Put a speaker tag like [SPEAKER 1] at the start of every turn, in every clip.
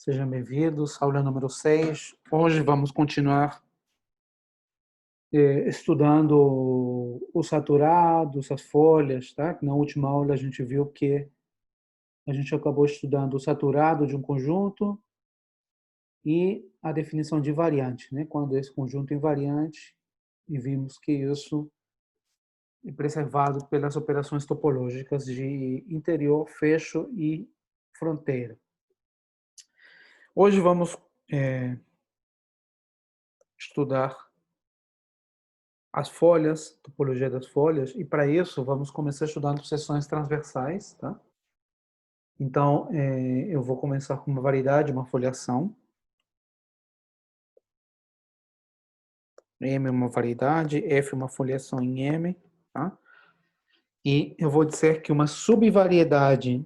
[SPEAKER 1] Sejam bem-vindos, aula número 6. Hoje vamos continuar estudando os saturados, as folhas, tá? Na última aula a gente viu que a gente acabou estudando o saturado de um conjunto e a definição de variante, né? Quando esse conjunto é invariante, e vimos que isso é preservado pelas operações topológicas de interior, fecho e fronteira. Hoje vamos estudar as folhas, topologia das folhas, e para isso vamos começar estudando seções transversais, tá? Então, eu vou começar com uma variedade, uma foliação. M é uma variedade, F é uma foliação em M, tá? E eu vou dizer que uma subvariedade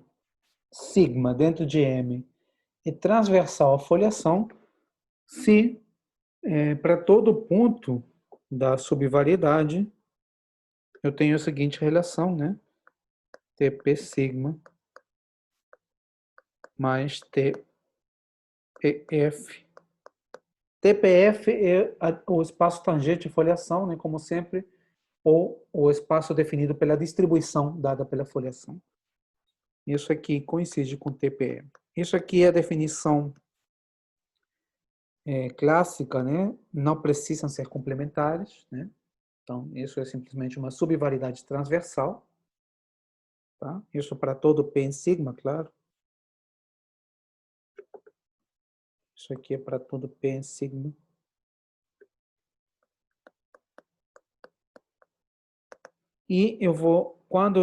[SPEAKER 1] sigma dentro de M é transversal à foliação se para todo ponto da subvariedade eu tenho a seguinte relação, né? TP sigma mais TPF. TPF é o espaço tangente de foliação, né, como sempre, ou o espaço definido pela distribuição dada pela foliação. Isso aqui coincide com TPM. Isso aqui é a definição clássica, né? Não precisam ser complementares, né? Então, isso é simplesmente uma subvariedade transversal, tá? Isso para todo P em sigma, claro. Isso aqui é para todo P em sigma. E quando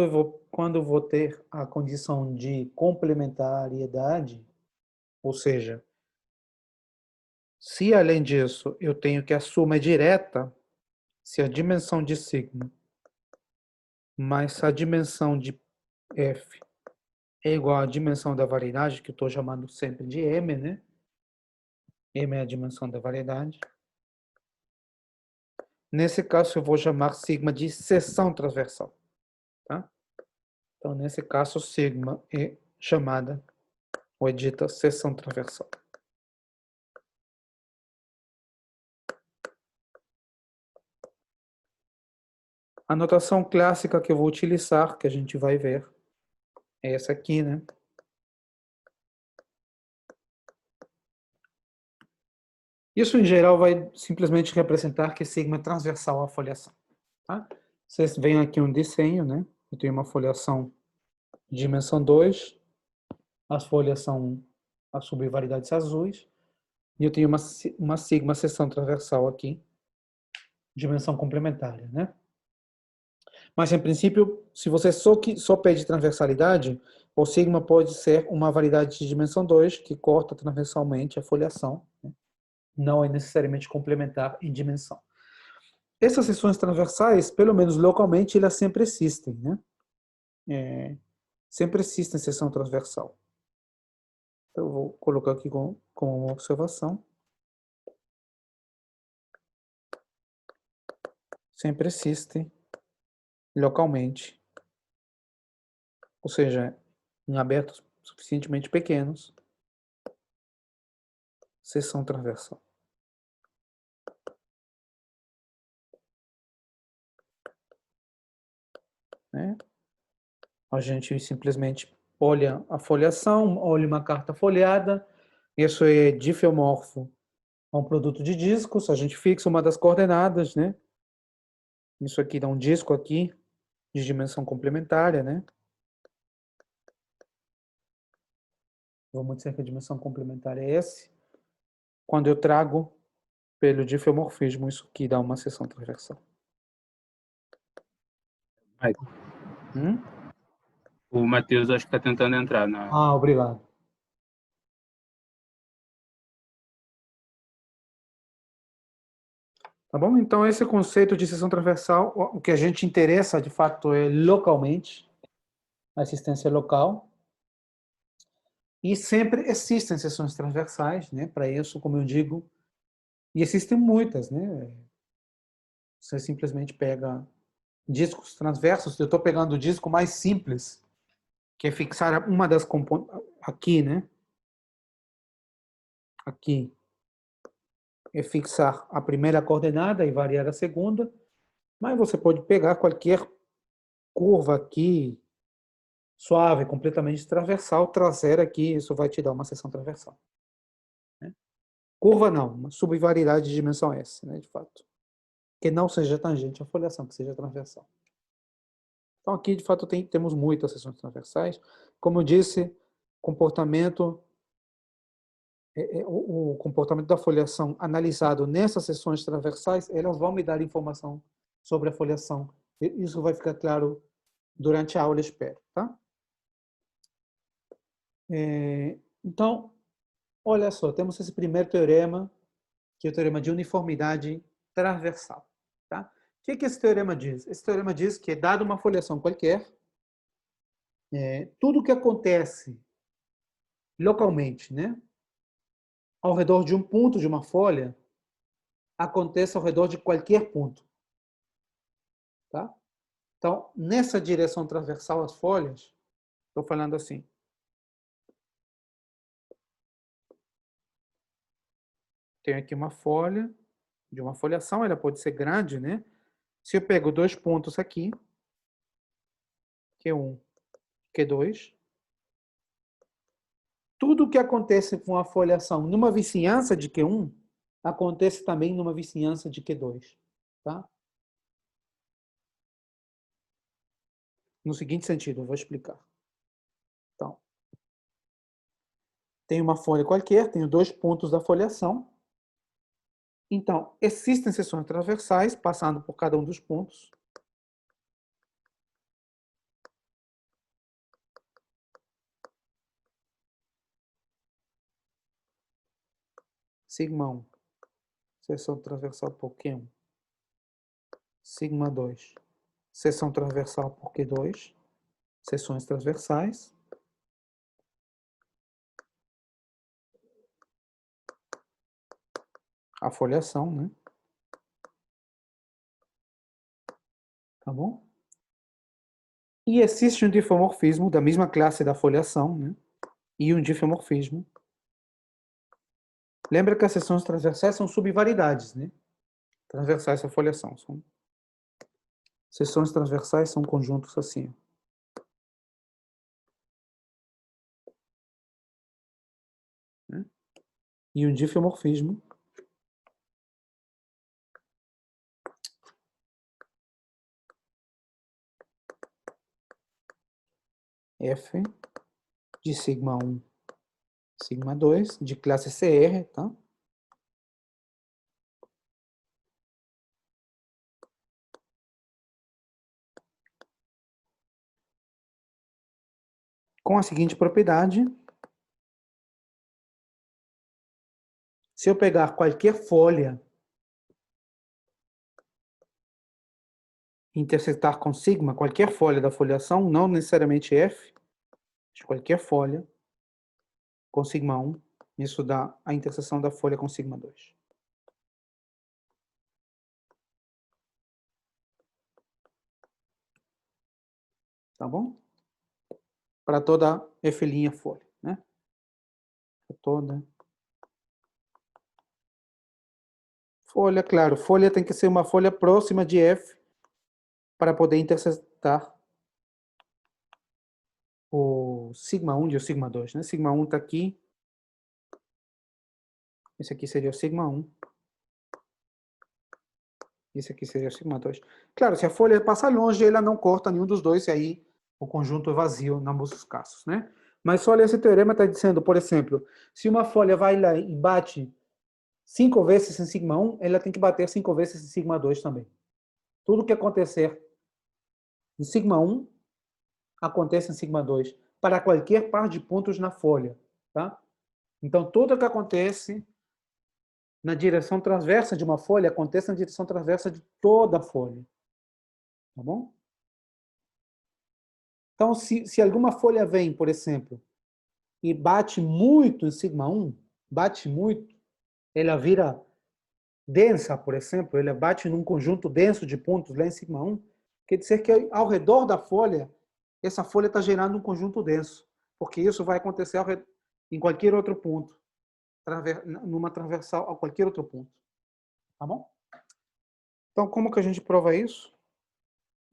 [SPEAKER 1] eu vou ter a condição de complementariedade, ou seja, se além disso eu tenho que a soma é direta, se a dimensão de sigma mais a dimensão de f é igual à dimensão da variedade, que eu estou chamando sempre de m, né? M é a dimensão da variedade. Nesse caso, eu vou chamar sigma de seção transversal, tá? Então, nesse caso, sigma é chamada ou é dita seção transversal. A notação clássica que eu vou utilizar, que a gente vai ver, é essa aqui, né? Isso, em geral, vai simplesmente representar que sigma é transversal à foliação, tá? Vocês veem aqui um desenho, né? Eu tenho uma foliação de dimensão 2, as folhas são as subvariedades azuis, e eu tenho uma sigma seção transversal aqui, dimensão complementar, né? Mas, em princípio, se você só pede transversalidade, o sigma pode ser uma variedade de dimensão 2 que corta transversalmente a foliação, né? Não é necessariamente complementar em dimensão. Essas seções transversais, pelo menos localmente, elas sempre existem, né? Sempre existe seção transversal. Então, eu vou colocar aqui como uma observação. Sempre existem localmente, ou seja, em abertos suficientemente pequenos, seção transversal. Né? A gente simplesmente olha a foliação, olha uma carta folheada, isso é difiomorfo a um produto de discos, a gente fixa uma das coordenadas, né? Isso aqui dá um disco aqui, de dimensão complementária, né? Vamos dizer que a dimensão complementar é S. Quando eu trago pelo difiomorfismo, isso aqui dá uma seção transversal.
[SPEAKER 2] O Matheus acho que está tentando entrar na...
[SPEAKER 1] Obrigado. Tá bom? Então, esse conceito de seção transversal, o que a gente interessa, de fato, é localmente, a existência local. E sempre existem seções transversais, né? Para isso, como eu digo, e existem muitas, né? Você simplesmente pega discos transversos. Eu estou pegando o disco mais simples, que é fixar uma das componentes aqui, né? aqui é fixar a primeira coordenada e variar a segunda, mas você pode pegar qualquer curva aqui, suave, completamente transversal, trazer aqui, isso vai te dar uma seção transversal. Né? Curva não, uma subvariedade de dimensão S, né, de fato. Que não seja tangente à foliação, que seja transversal. Então aqui, de fato, temos muitas seções transversais. Como eu disse, comportamento... o comportamento da foliação analisado nessas seções transversais, elas vão me dar informação sobre a foliação. Isso vai ficar claro durante a aula, espero. Tá? Então, olha só, temos esse primeiro teorema, que é o teorema de uniformidade transversal. Tá? O que esse teorema diz? Esse teorema diz que, dado uma foliação qualquer, tudo que acontece localmente, né, ao redor de um ponto de uma folha, acontece ao redor de qualquer ponto. Tá? Então, nessa direção transversal às folhas, estou falando assim. Tenho aqui uma folha, de uma foliação, ela pode ser grande, né? Se eu pego dois pontos aqui, Q1, Q2, tudo que acontece com a foliação numa vizinhança de Q1, acontece também numa vizinhança de Q2. Tá? No seguinte sentido, eu vou explicar. Então, tenho uma folha qualquer, tenho dois pontos da foliação. Então, existem seções transversais passando por cada um dos pontos. Sigma 1, seção transversal por Q1. Sigma 2, seção transversal por Q2. Seções transversais. A foliação, né? Tá bom? E existe um difeomorfismo da mesma classe da foliação, né? E um difeomorfismo. Lembra que as seções transversais são subvariedades, né? Transversais à foliação. Seções transversais são conjuntos assim. Né? E um difeomorfismo. F de sigma 1, sigma 2, de classe CR, tá? Com a seguinte propriedade. Se eu pegar qualquer folha e intersetar com sigma, qualquer folha da foliação, não necessariamente F, de qualquer folha, com sigma 1, isso dá a interseção da folha com sigma 2. Tá bom? Para toda F' folha, né? Para toda folha, claro, folha tem que ser uma folha próxima de F para poder intersetar o sigma 1 e o sigma 2, né? Sigma 1 está aqui. Esse aqui seria o sigma 1. Esse aqui seria o sigma 2. Claro, se a folha passar longe, ela não corta nenhum dos dois, e aí o conjunto é vazio em ambos os casos, né? Mas só olha, esse teorema está dizendo, por exemplo, se uma folha vai lá e bate 5 vezes em sigma 1, ela tem que bater 5 vezes em sigma 2 também. Tudo que acontecer em sigma 1, acontece em sigma 2, para qualquer par de pontos na folha, tá? Então, tudo que acontece na direção transversa de uma folha, acontece na direção transversa de toda a folha. Tá bom? Então, se alguma folha vem, por exemplo, e bate muito em sigma 1, bate muito, ela vira densa, por exemplo, ela bate num conjunto denso de pontos lá em sigma 1, quer dizer que ao redor da folha, essa folha está gerando um conjunto denso, porque isso vai acontecer em qualquer outro ponto. numa transversal a qualquer outro ponto. Tá bom? Então, como que a gente prova isso?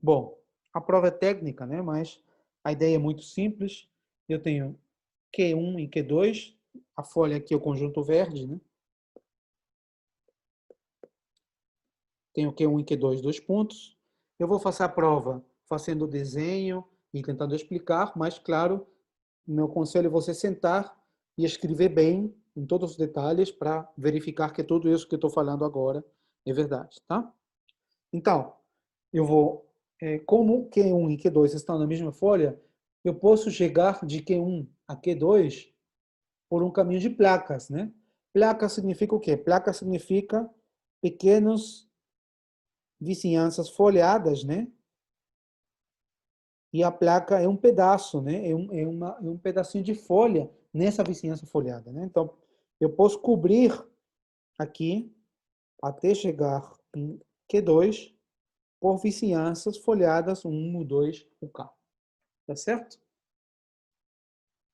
[SPEAKER 1] Bom, a prova é técnica, né? Mas a ideia é muito simples. Eu tenho Q1 e Q2. A folha aqui é o conjunto verde, né? Tenho Q1 e Q2, 2 pontos. Eu vou fazer a prova fazendo o desenho e tentando explicar, mas, claro, meu conselho é você sentar e escrever bem, em todos os detalhes, para verificar que tudo isso que eu estou falando agora é verdade, tá? Então, eu vou, como Q1 e Q2 estão na mesma folha, eu posso chegar de Q1 a Q2 por um caminho de placas, né? Placa significa o quê? Placa significa pequenos vizinhanças folheadas, né? E a placa é um pedaço, né? É um pedacinho de folha nessa vizinhança folhada, né? Então, eu posso cobrir aqui até chegar em Q2 por vizinhanças folhadas 1, 2, o K. Tá certo?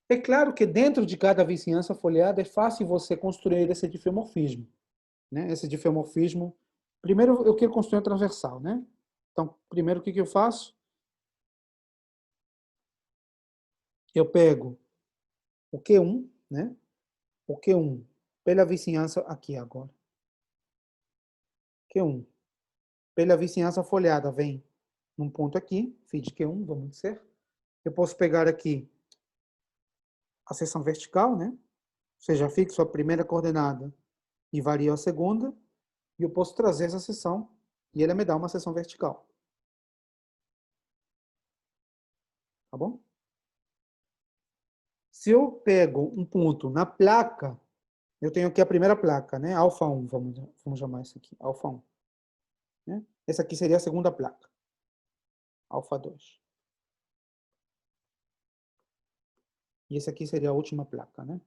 [SPEAKER 1] É claro que dentro de cada vizinhança folhada é fácil você construir esse difeomorfismo, né? Esse difeomorfismo. Primeiro eu quero construir a transversal, né? Então, primeiro o que eu faço? Eu pego o Q1, né? O Q1 pela vizinhança aqui agora. Q1 pela vizinhança folhada vem num ponto aqui, feed Q1, vamos dizer. Eu posso pegar aqui a seção vertical, né? Ou seja, fixo a primeira coordenada e vario a segunda, e eu posso trazer essa seção e ela me dá uma seção vertical. Tá bom? Se eu pego um ponto na placa, eu tenho aqui a primeira placa, né? Alfa 1, vamos chamar isso aqui, alfa 1. Né? Essa aqui seria a segunda placa, alfa 2. E essa aqui seria a última placa, né?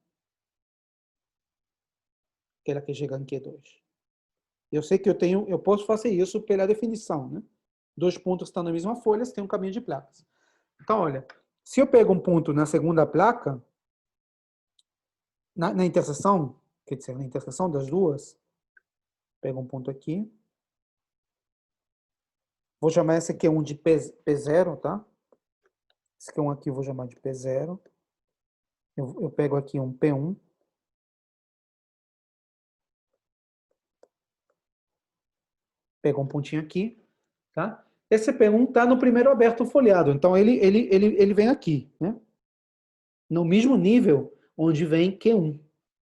[SPEAKER 1] Aquela que chega em Q2. Eu sei que eu posso fazer isso pela definição, né? Dois pontos que estão na mesma folha, tem um caminho de placas. Então, olha, se eu pego um ponto na segunda placa, na interseção, quer dizer, na interseção das duas, pego um ponto aqui, vou chamar esse aqui de P0, tá? Esse aqui aqui eu vou chamar de P0. Eu pego aqui um P1. Pego um pontinho aqui, tá? Esse P1 está no primeiro aberto folheado, então ele vem aqui, né? No mesmo nível onde vem Q1,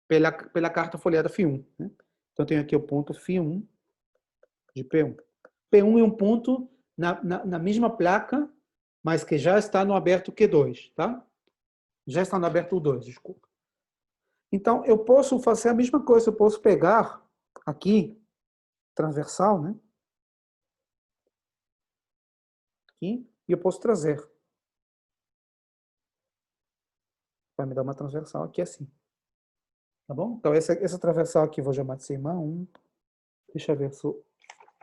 [SPEAKER 1] pela carta folheada Φ1. Né? Então, eu tenho aqui o ponto Φ1 de P1. P1 é um ponto na mesma placa, mas que já está no aberto Q2, tá? Já está no aberto 2, desculpa. Então, eu posso fazer a mesma coisa, eu posso pegar aqui, transversal, né? Aqui, e eu posso trazer. Vai me dar uma transversal aqui assim. Tá bom? Então, essa transversal aqui eu vou chamar de sigma 1. Deixa eu ver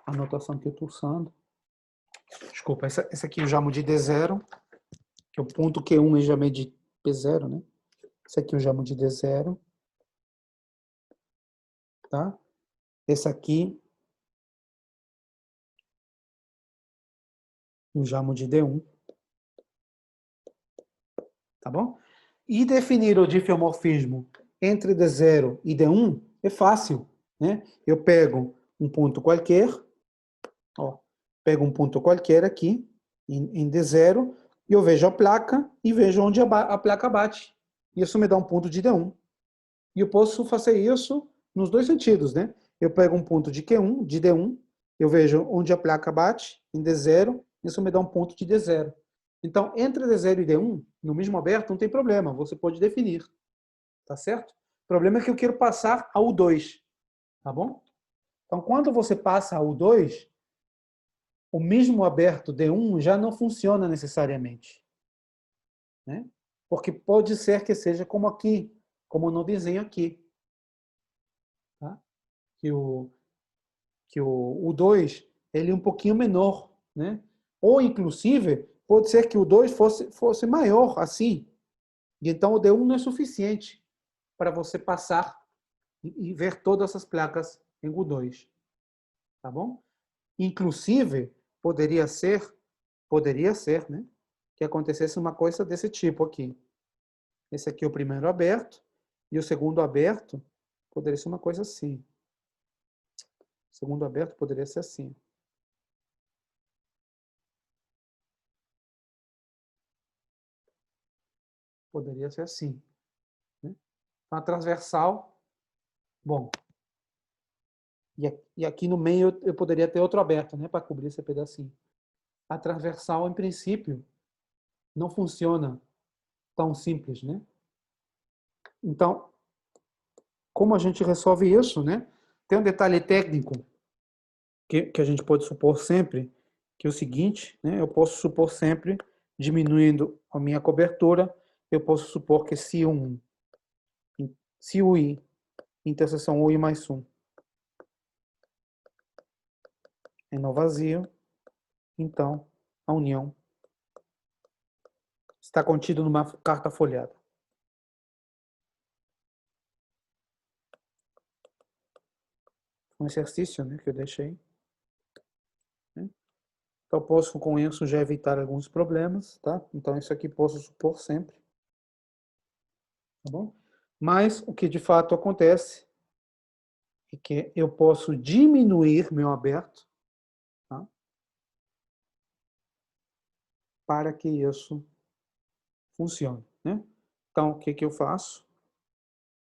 [SPEAKER 1] a anotação que eu estou usando. Desculpa, essa aqui eu chamo de D0, que é o ponto Q1 eu chamei de P0, né? Esse aqui eu chamo de D0. Tá? Esse aqui eu chamo de D1. Tá bom? E definir o difeomorfismo entre D0 e D1 é fácil, né? Eu pego um ponto qualquer, ó, pego um ponto qualquer aqui, em D0, e eu vejo a placa e vejo onde a placa bate. Isso me dá um ponto de D1. E eu posso fazer isso nos dois sentidos, né? Eu pego um ponto de Q1, de D1, eu vejo onde a placa bate, em D0, isso me dá um ponto de D0. Então, entre D0 e D1, no mesmo aberto, não tem problema, você pode definir. Tá certo? O problema é que eu quero passar ao 2. Tá bom? Então, quando você passa ao 2, o mesmo aberto D1 já não funciona necessariamente. Né? Porque pode ser que seja como aqui, como no desenho aqui. Tá? Que o 2 ele é um pouquinho menor. Né? Ou, inclusive, pode ser que o 2 fosse maior, assim. E então o D1 não é suficiente para você passar e ver todas as placas em U2, tá bom? Inclusive, poderia ser, né, que acontecesse uma coisa desse tipo aqui. Esse aqui é o primeiro aberto, e o segundo aberto poderia ser uma coisa assim. O segundo aberto poderia ser assim. Poderia ser assim, né? Então, a transversal, bom, e aqui no meio eu poderia ter outro aberto, né, para cobrir esse pedacinho. A transversal, em princípio, não funciona tão simples, né? Então, como a gente resolve isso, né? Tem um detalhe técnico que a gente pode supor sempre, que é o seguinte, né? Eu posso supor sempre, diminuindo a minha cobertura, eu posso supor que se o I, interseção UI mais 1, é nó vazio, então a união está contida numa carta folheada. Um exercício, né, que eu deixei. Né? Então, posso com isso já evitar alguns problemas, tá? Então, isso aqui posso supor sempre. Tá bom? Mas o que de fato acontece é que eu posso diminuir meu aberto, tá? Para que isso funcione, né? Então, o que eu faço?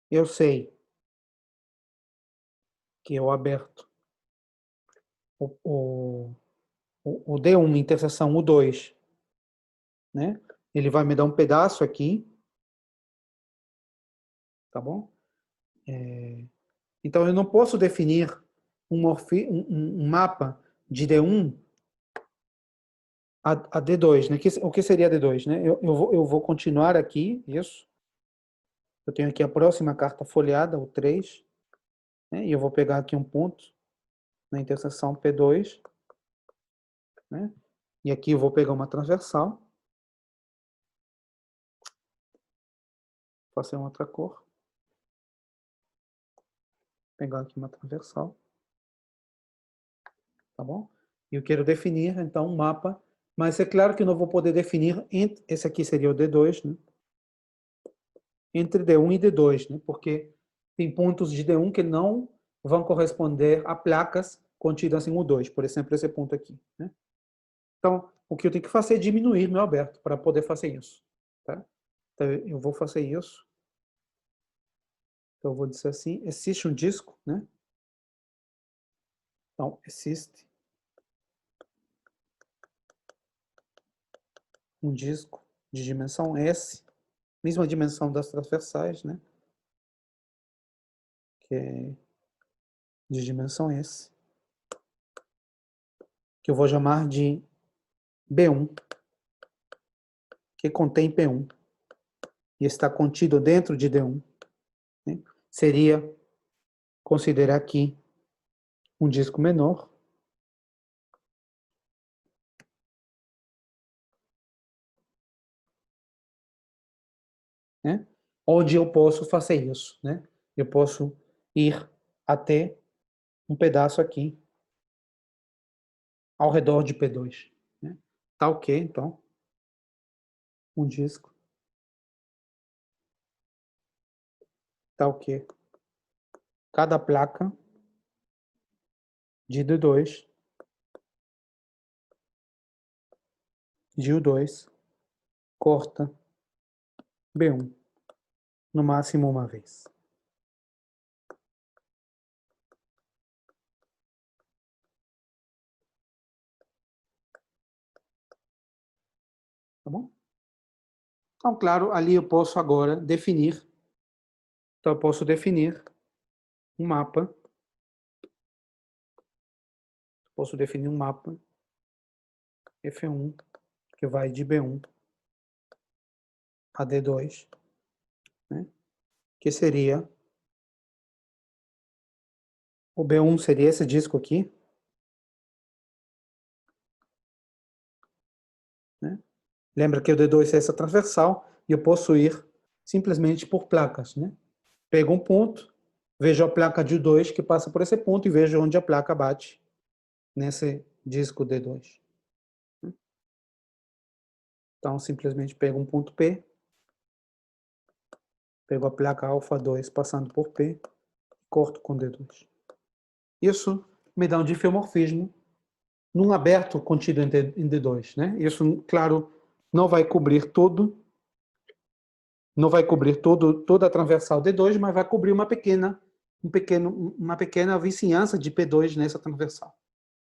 [SPEAKER 1] Eu sei que o aberto, o D1 interseção U2, né? Ele vai me dar um pedaço aqui, tá bom? Então, eu não posso definir um mapa de D1 a D2, né? O que seria D2, né? Eu vou continuar aqui, isso. Eu tenho aqui a próxima carta folheada, o 3, né? E eu vou pegar aqui um ponto na interseção P2, né? E aqui eu vou pegar uma transversal. Vou fazer uma outra cor. Pegar aqui uma transversal. Tá bom? E eu quero definir, então, um mapa. Mas é claro que eu não vou poder definir, esse aqui seria o D2, né? Entre D1 e D2, né? Porque tem pontos de D1 que não vão corresponder a placas contidas em U2, por exemplo, esse ponto aqui, né? Então, o que eu tenho que fazer é diminuir meu aberto para poder fazer isso, tá? Então, eu vou fazer isso. Então, eu vou dizer assim, existe um disco, né? Então, existe um disco de dimensão S, mesma dimensão das transversais, né? Que é de dimensão S, que eu vou chamar de B1, que contém P1, e está contido dentro de D1. Né? Seria considerar aqui um disco menor, né? Onde eu posso fazer isso, né? Eu posso ir até um pedaço aqui ao redor de P2, né? Tá ok, então, um disco, tá ok. Cada placa de D2, de U2, corta B1, no máximo uma vez. Tá bom? Então, claro, ali eu posso agora definir. Então, eu posso definir um mapa. Posso definir um mapa F1, que vai de B1 a D2, né? Que seria... O B1 seria esse disco aqui, né? Lembra que o D2 é essa transversal, e eu posso ir simplesmente por placas, né? Pego um ponto, vejo a placa de 2 que passa por esse ponto e vejo onde a placa bate nesse disco D2. Então, simplesmente pego um ponto P, pego a placa alfa 2 passando por P, corto com D2. Isso me dá um difeomorfismo num aberto contido em D2, né? Isso, claro, não vai cobrir tudo, não vai cobrir toda a transversal D2, mas vai cobrir uma pequena vizinhança de P2 nessa transversal,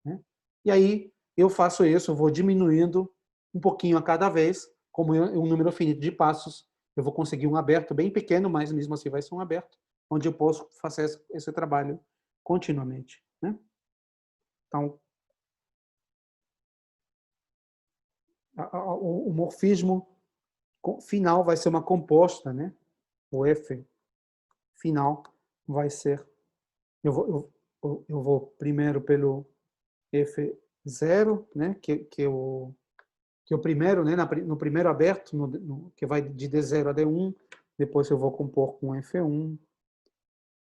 [SPEAKER 1] né? E aí eu faço isso, eu vou diminuindo um pouquinho a cada vez, como um número finito de passos, eu vou conseguir um aberto bem pequeno, mas mesmo assim vai ser um aberto, onde eu posso fazer esse trabalho continuamente, né? Então, o morfismo final vai ser uma composta, né? O F final vai ser... Eu vou primeiro pelo F0, né? Que é o primeiro, né? No primeiro aberto, que vai de D0 a D1. Depois eu vou compor com F1.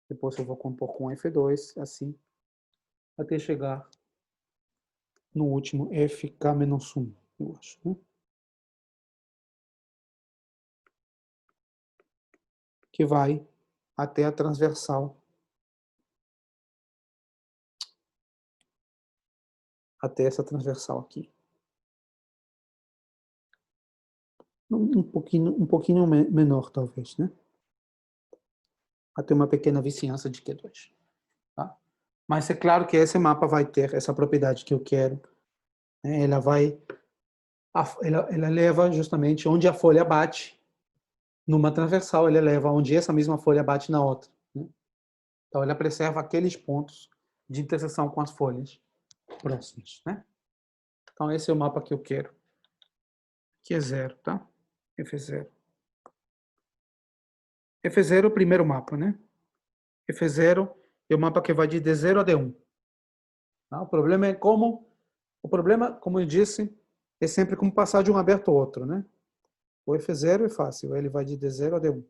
[SPEAKER 1] Depois eu vou compor com F2, assim, até chegar no último FK-1, eu acho, né? Que vai até a transversal, até essa transversal aqui. Um pouquinho menor, talvez, né? Até uma pequena vizinhança de Q2. Tá? Mas é claro que esse mapa vai ter essa propriedade que eu quero, né? Ela leva justamente onde a folha bate numa transversal, ela leva onde essa mesma folha bate na outra, né? Então, ela preserva aqueles pontos de interseção com as folhas próximas, né? Então, esse é o mapa que eu quero. Que é 0, tá? F0. F0 é o primeiro mapa, né? F0 é o mapa que vai de D0 a D1. Tá? O problema, como eu disse, é sempre como passar de um aberto ao outro, né? O F0 é fácil, ele vai de D0 a D1.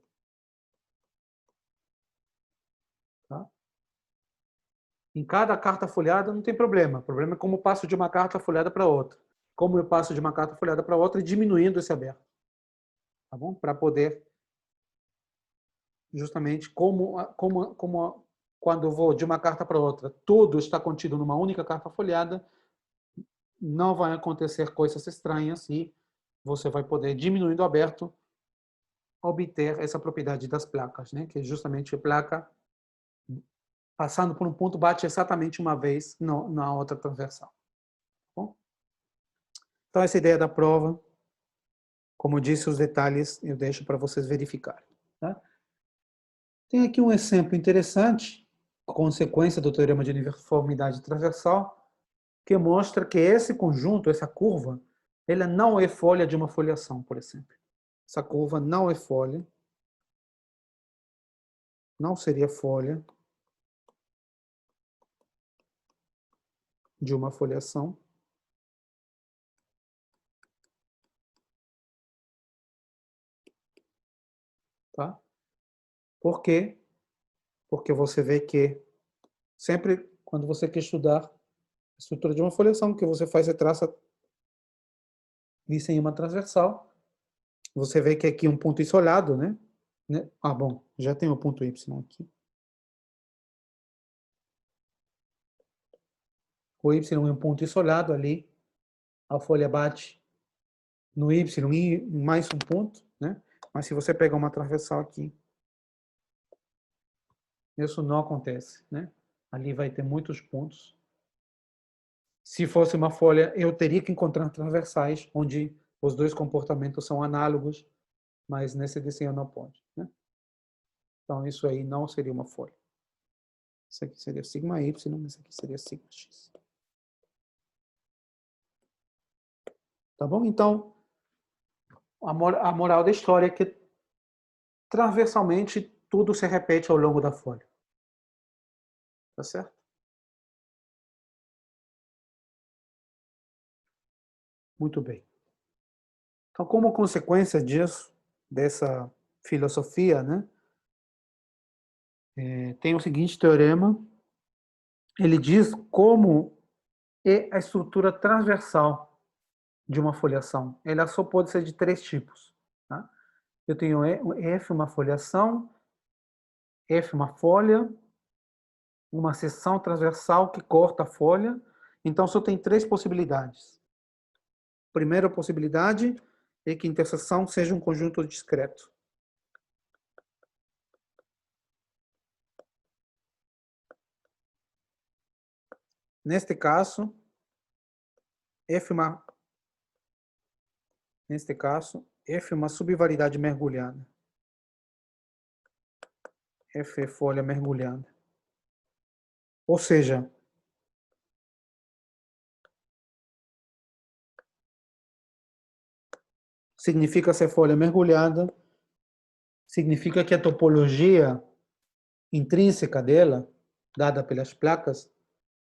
[SPEAKER 1] Tá? Em cada carta folhada não tem problema. O problema é como eu passo de uma carta folhada para outra. Como eu passo de uma carta folhada para outra e diminuindo esse aberto. Tá bom? Para poder, justamente, quando eu vou de uma carta para outra, tudo está contido numa única carta folhada, não vai acontecer coisas estranhas e você vai poder, diminuindo o aberto, obter essa propriedade das placas, né? Que é justamente a placa passando por um ponto bate exatamente uma vez na outra transversal. Bom? Então, essa ideia da prova, como eu disse, os detalhes eu deixo para vocês verificarem. Tá? Tem aqui um exemplo interessante, consequência do teorema de uniformidade transversal, que mostra que esse conjunto, essa curva, ela não é folha de uma foliação, por exemplo. Essa curva não é folha, não seria folha de uma foliação. Tá? Por quê? Porque você vê que sempre quando você quer estudar a estrutura de uma foliação, o que você faz é traça isso em uma transversal. Você vê que aqui um ponto isolado, né? Ah, bom, já tem o ponto Y aqui. O Y é um ponto isolado ali. A folha bate no Y e mais um ponto, né? Mas se você pegar uma transversal aqui, isso não acontece, né? Ali vai ter muitos pontos. Se fosse uma folha, eu teria que encontrar transversais onde os dois comportamentos são análogos, mas nesse desenho não pode, né? Então, isso aí não seria uma folha. Isso aqui seria sigma Y, isso aqui seria sigma X. Tá bom? Então, a moral da história é que transversalmente tudo se repete ao longo da folha. Tá certo? Muito bem. Então, como consequência disso, dessa filosofia, né, tem o seguinte teorema. Ele diz como é a estrutura transversal de uma foliação. Ela só pode ser de 3 tipos. Tá? Eu tenho F, uma foliação, F, uma folha, uma seção transversal que corta a folha. Então, só tem 3 possibilidades. Primeira possibilidade é que a interseção seja um conjunto discreto. Neste caso, F é uma subvariedade mergulhada. F é folha mergulhada. Ou seja, significa ser folha mergulhada, significa que a topologia intrínseca dela, dada pelas placas,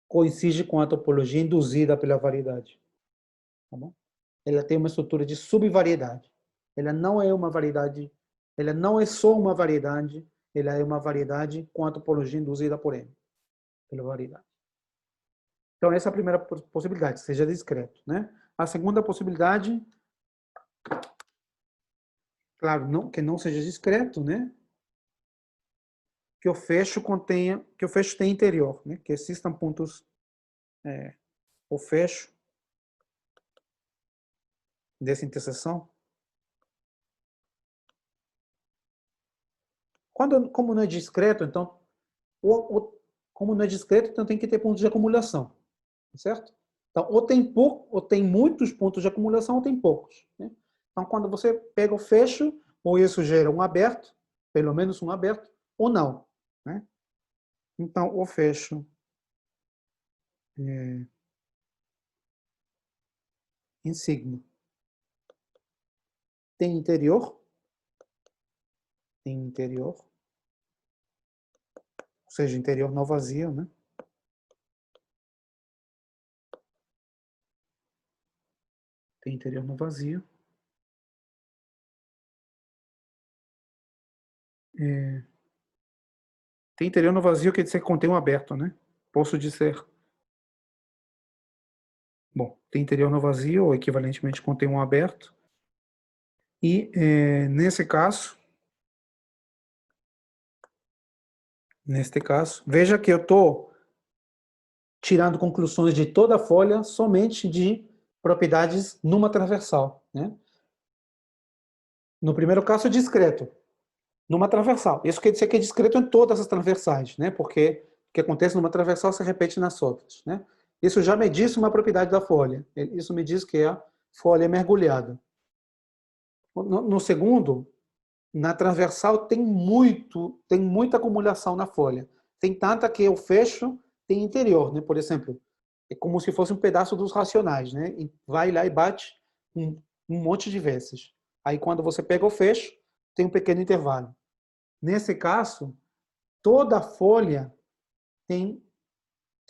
[SPEAKER 1] coincide com a topologia induzida pela variedade. Tá bom? Ela tem uma estrutura de subvariedade. Ela não é uma variedade, ela não é só uma variedade, ela é uma variedade com a topologia induzida por M, pela variedade. Então, essa é a primeira possibilidade, seja discreto, né? A segunda possibilidade, claro, que não seja discreto, né? Que o fecho tenha interior, né? Que existam pontos, o fecho dessa interseção. Como não é discreto, então, como não é discreto, então tem que ter pontos de acumulação, certo? Então, ou tem pouco, ou tem muitos pontos de acumulação, ou tem poucos, né? Então, quando você pega o fecho, ou isso gera um aberto, pelo menos um aberto, ou não, né? Então, o fecho em sigma tem interior, ou seja, interior não vazio, né? Tem interior não vazio. Tem interior no vazio, quer dizer que contém um aberto, né? Posso dizer. Bom, tem interior no vazio, ou equivalentemente contém um aberto. E, neste caso, veja que eu estou tirando conclusões de toda a folha somente de propriedades numa transversal, né? No primeiro caso, é discreto, numa transversal. Isso quer dizer que é discreto em todas as transversais, né? Porque o que acontece numa transversal se repete nas outras, né? Isso já me diz uma propriedade da folha. Isso me diz que a folha é mergulhada. No segundo, na transversal tem muita acumulação na folha. Tem tanta que o fecho tem interior, né? Por exemplo, é como se fosse um pedaço dos racionais, né? E vai lá e bate um monte de vezes. Aí quando você pega o fecho, tem um pequeno intervalo. Nesse caso, toda a folha tem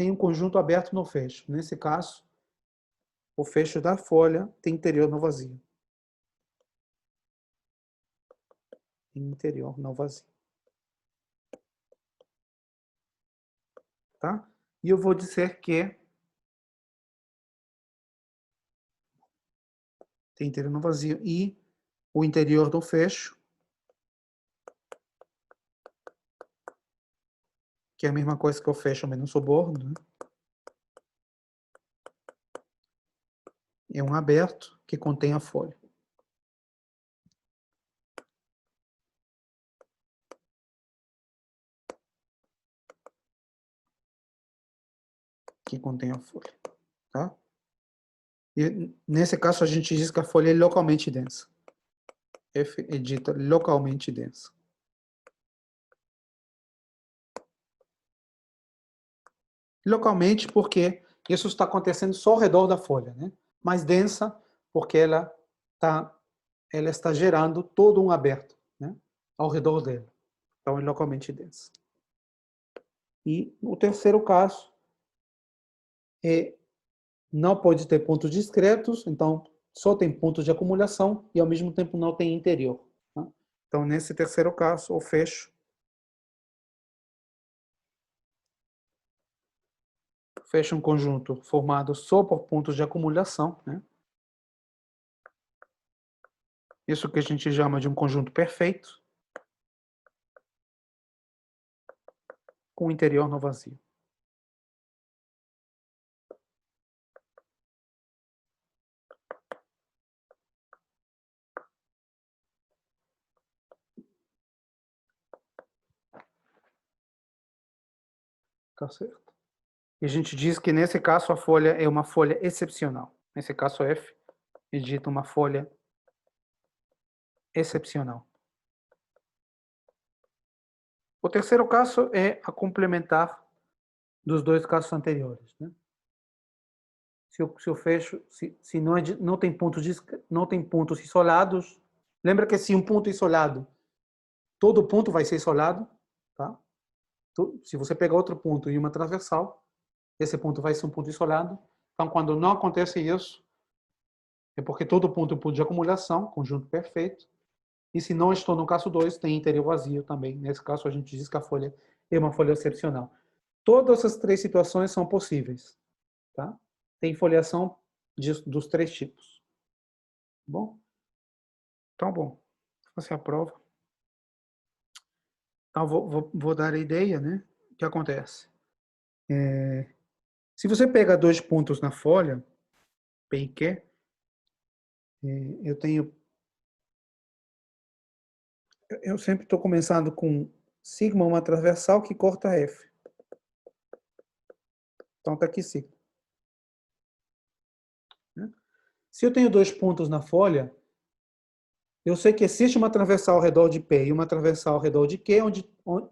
[SPEAKER 1] um conjunto aberto no fecho. Nesse caso, o fecho da folha tem interior não vazio. Interior não vazio. Tá? E eu vou dizer que tem interior não vazio e o interior do fecho, que é a mesma coisa que o fecho menos o bordo, né? É um aberto que contém a folha. Que contém a folha, tá? E nesse caso a gente diz que a folha é localmente densa. F é dita localmente densa. Localmente porque isso está acontecendo só ao redor da folha, né? Mais densa porque ela está gerando todo um aberto, né? Ao redor dela. Então é localmente densa. E o terceiro caso não pode ter pontos discretos, então só tem pontos de acumulação e ao mesmo tempo não tem interior. Tá? Então nesse terceiro caso, o fecho fecha um conjunto formado só por pontos de acumulação, né? Isso que a gente chama de um conjunto perfeito, com o interior no vazio. Tá certo? E a gente diz que, nesse caso, a folha é uma folha excepcional. Nesse caso, F é dito uma folha excepcional. O terceiro caso é a complementar dos dois casos anteriores, né? Se eu fecho, se não, não tem pontos isolados, lembra que se um ponto isolado, todo ponto vai ser isolado, tá? Se você pegar outro ponto e uma transversal, esse ponto vai ser um ponto isolado. Então, quando não acontece isso, é porque todo ponto é um ponto de acumulação, conjunto perfeito. E se não estou no caso 2, tem interior vazio também. Nesse caso, a gente diz que a folha é uma folha excepcional. Todas as três situações são possíveis, tá? Tem foliação dos três tipos. Bom? Então, bom. Você aprova. Então, vou dar a ideia, né? O que acontece? Se você pega dois pontos na folha, P e Q, eu tenho... Eu sempre estou começando com sigma, uma transversal que corta F. Então, está aqui sigma. Se eu tenho dois pontos na folha, eu sei que existe uma transversal ao redor de P e uma transversal ao redor de Q,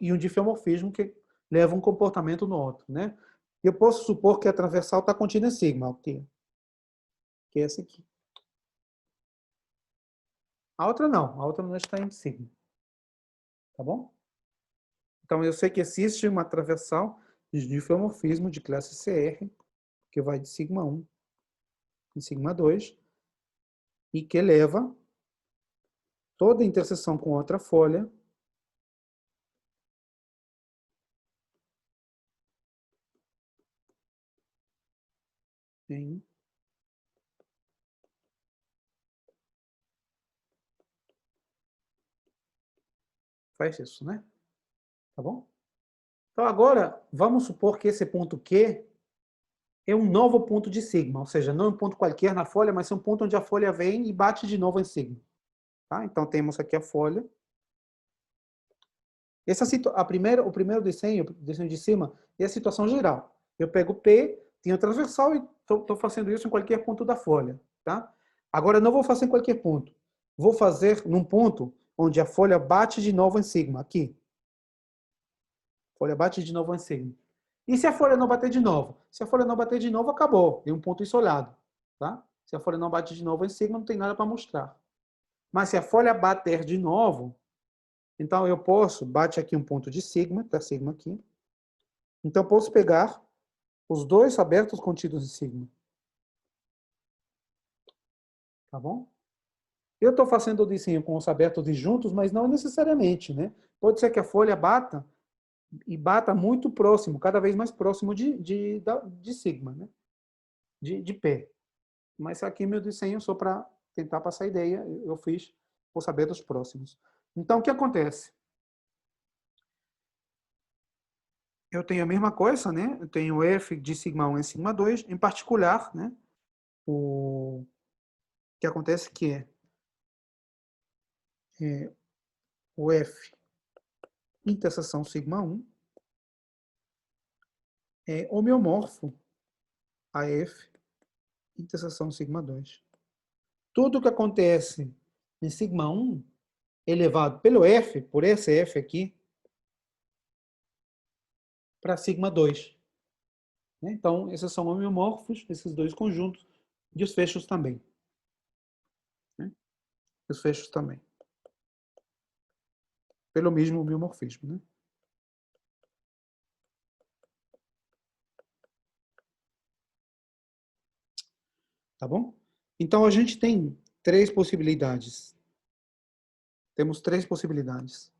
[SPEAKER 1] e um difeomorfismo que leva um comportamento no outro, né? Eu posso supor que a transversal está contida em sigma, que é essa aqui. A outra não está em sigma. Tá bom? Então, eu sei que existe uma transversal de difeomorfismo de classe CR, que vai de sigma 1 em sigma 2, e que leva toda a interseção com outra folha em faz isso, né? Tá bom? Então, agora, vamos supor que esse ponto Q é um novo ponto de sigma, ou seja, não é um ponto qualquer na folha, mas é um ponto onde a folha vem e bate de novo em sigma. Tá? Então, temos aqui a folha. O primeiro desenho de cima, é a situação geral. Eu pego P, tenho transversal e estou fazendo isso em qualquer ponto da folha. Tá? Agora, não vou fazer em qualquer ponto. Vou fazer num ponto onde a folha bate de novo em sigma, aqui. A folha bate de novo em sigma. E se a folha não bater de novo? Se a folha não bater de novo, acabou. Tem um ponto isolado. Tá? Se a folha não bate de novo em sigma, não tem nada para mostrar. Mas se a folha bater de novo, então eu posso, bate aqui um ponto de sigma, tá sigma aqui. Então eu posso pegar os dois abertos contidos em sigma. Tá bom? Eu estou fazendo o desenho com os abertos disjuntos, mas não necessariamente, né? Pode ser que a folha bata e bata muito próximo, cada vez mais próximo de sigma, né? De P. Mas aqui meu desenho, só para tentar passar a ideia, eu fiz os abertos próximos. Então, o que acontece? Eu tenho a mesma coisa, né? Eu tenho F de sigma 1 em sigma 2, em particular, né? O que acontece é o F interseção sigma 1 é homeomorfo a F interseção sigma 2. Tudo que acontece em sigma 1 é levado pelo F, por esse F aqui, para sigma 2. Então, esses são homeomorfos, esses dois conjuntos, e os fechos também. Os fechos também. Pelo mesmo homeomorfismo, né? Tá bom? Então, a gente tem três possibilidades. Temos três possibilidades.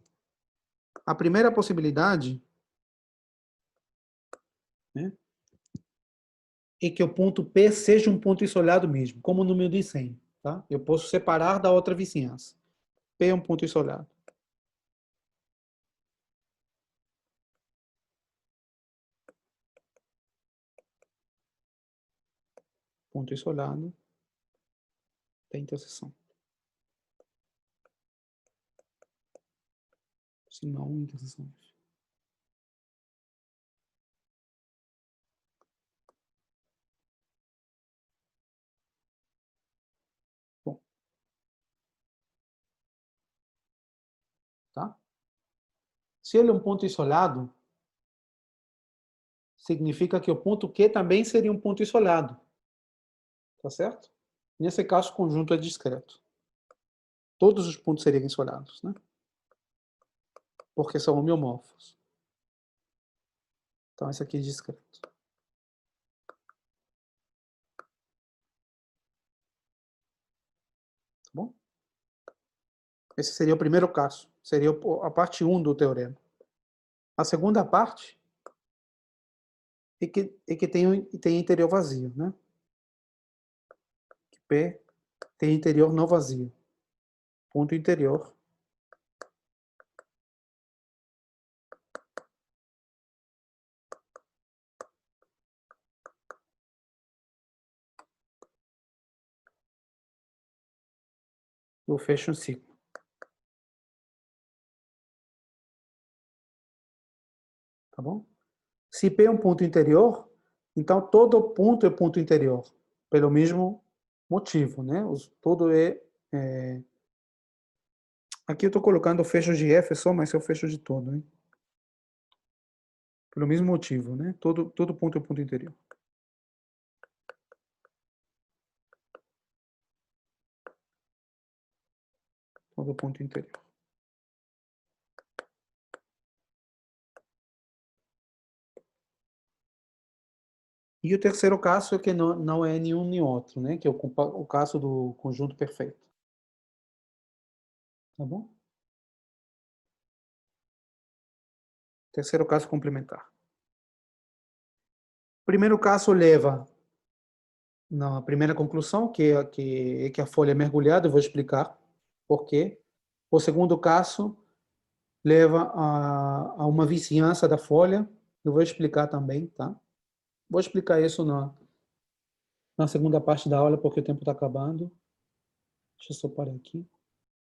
[SPEAKER 1] A primeira possibilidade, né, é que o ponto P seja um ponto isolado mesmo, como no meu desenho. Tá? Eu posso separar da outra vizinhança. P é um ponto isolado. Ponto isolado da interseção. Se não, interseção. Bom. Tá? Se ele é um ponto isolado, significa que o ponto Q também seria um ponto isolado. Tá certo? Nesse caso, o conjunto é discreto. Todos os pontos seriam isolados, né? Porque são homeomorfos. Então, esse aqui é discreto. Tá bom? Esse seria o primeiro caso. Seria a parte 1 do teorema. A segunda parte é que tem interior vazio, né? P tem interior não vazio. Ponto interior. Eu fecho um ciclo. Tá bom? Se P é um ponto interior, então todo ponto é ponto interior. Pelo mesmo motivo, né? Todo é... Aqui eu estou colocando o fecho de F só, mas é o fecho de todo, hein? Pelo mesmo motivo, né? Todo ponto é ponto interior. Todo ponto interior. E o terceiro caso é que não é nenhum nem outro, né? Que é o caso do conjunto perfeito. Tá bom? Terceiro caso complementar. O primeiro caso leva na primeira conclusão, que é que a folha é mergulhada, eu vou explicar por quê. O segundo caso leva a uma vizinhança da folha, eu vou explicar também, tá? Vou explicar isso na segunda parte da aula, porque o tempo está acabando. Deixa eu só parar aqui.